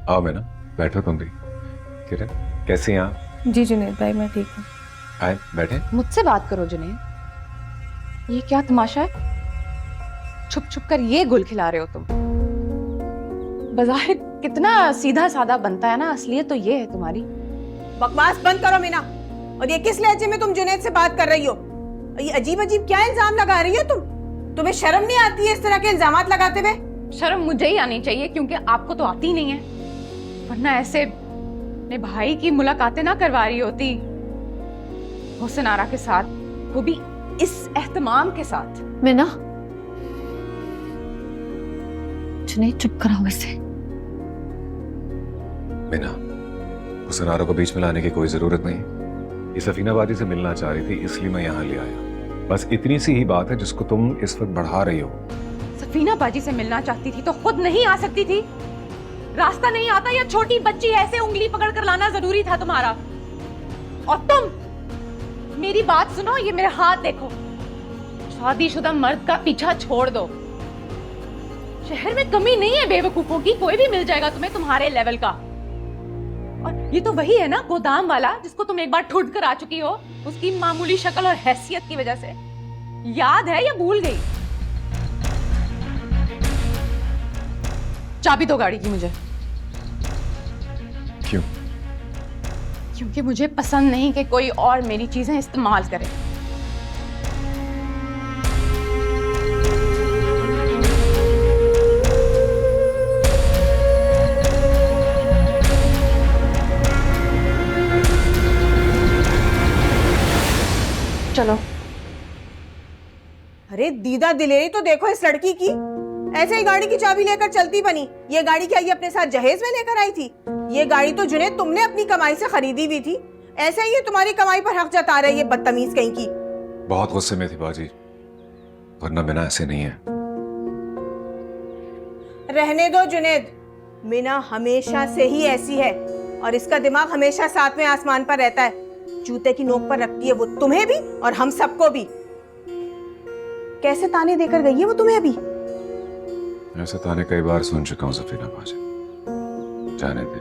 आओ मैं ना, बैठो तुम भी। किरण कैसे हैं आप? जी जुनैद भाई मैं ठीक हूँ। आए बैठे। मुझसे बात करो जुनैद, ये क्या तमाशा है? छुप छुप कर ये गुल खिला रहे हो तुम। बाज़ाहिर कितना सीधा साधा बनता है ना, असलियत तो ये है तुम्हारी। बकवास बंद करो मीना। और ये किस लहजे में तुम जुनैद से बात कर रही हो? ये अजीब अजीब क्या इल्जाम लगा रही हो तुम? तुम्हें शर्म नहीं आती है इस तरह के इल्जामात लगाते हुए? शर्म मुझे ही आनी चाहिए क्योंकि आपको तो आती ही नहीं है, वरना ऐसे अपने भाई की मुलाकातें ना करवा रही होती हुस्न आरा के साथ, वो भी इस एहतमाम के साथ। मैं ना जुनैद चुप कराओ इसे। बिना हुस्न आरा को बीच में लाने की कोई जरूरत नहीं। ये सफीना बाजी से मिलना चाह रही थी इसलिए मैं यहाँ ले आया। बस इतनी सी ही बात है जिसको तुम इस वक्त बढ़ा रही हो। सफीना बाजी से मिलना चाहती थी तो खुद नहीं आ सकती थी? रास्ता नहीं आता या छोटी बच्ची ऐसे उंगली पकड़ कर लाना जरूरी था तुम्हारा? और तुम मेरी बात सुनो, ये मेरे हाथ देखो। शादीशुदा मर्द का पीछा छोड़ दो। शहर में कमी नहीं है बेवकूफों की, कोई भी मिल जाएगा तुम्हें तुम्हारे लेवल का। और ये तो वही है ना गोदाम वाला जिसको तुम एक बार ठुड़ कर आ चुकी हो, उसकी मामूली शक्ल और हैसियत की वजह से। याद है या भूल गई? चाबी दो गाड़ी की मुझे। क्यों? क्योंकि मुझे पसंद नहीं कि कोई और मेरी चीजें इस्तेमाल करे। चलो। अरे दीदा दिलेरी तो देखो इस लड़की की। ऐसे ही गाड़ी की चाबी लेकर चलती बनी। ये गाड़ी क्या ये अपने साथ जहेज में लेकर आई थी? ये गाड़ी तो जुनैद तुमने अपनी कमाई से खरीदी हुई थी। ऐसे ही ये तुम्हारी कमाई पर हक जता रही है, बदतमीज कहीं की। बहुत गुस्से में थी बाजी, वरना बिना ऐसे नहीं है। रहने दो जुनैद, मीना हमेशा से ही ऐसी है और इसका दिमाग हमेशा सातवें आसमान पर रहता है। जूते की नोक पर रखती है वो तुम्हें भी और हम सबको भी। कैसे ताने देकर गई है वो तुम्हें अभी? ऐसे ताने कई बार सुन चुका हूं सफीना बाजी, जाने दे।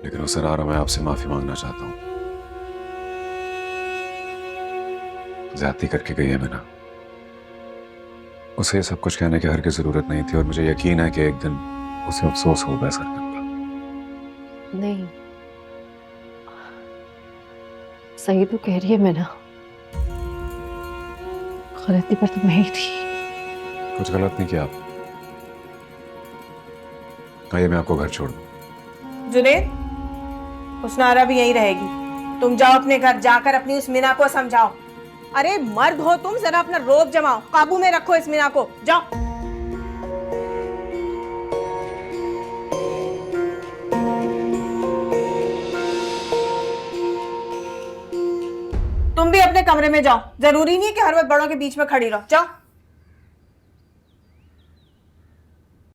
लेकिन उस आरा मैं आपसे माफी मांगना चाहता हूं। ज्यादती करके गई है मैंने। उसे सब कुछ कहने की हर की जरूरत नहीं थी और मुझे यकीन है कि एक दिन उसे अफसोस होगा इस हरकत का। नहीं सही तो कह रही है मैं ना, गलती पर तो मैं ही थी। कुछ गलत नहीं किया आप। आइए मैं आपको घर छोड़ दूं। जुनैद, हुस्नारा भी यहीं रहेगी। तुम जाओ अपने घर, जाकर अपनी उस मीना को समझाओ। अरे मर्द हो तुम, जरा अपना रोब जमाओ, काबू में रखो इस मीना को। जाओ। तुम भी अपने कमरे में जाओ। जरूरी नहीं है कि हर वक्त बड़ों के बीच में खड़ी रहो। जाओ।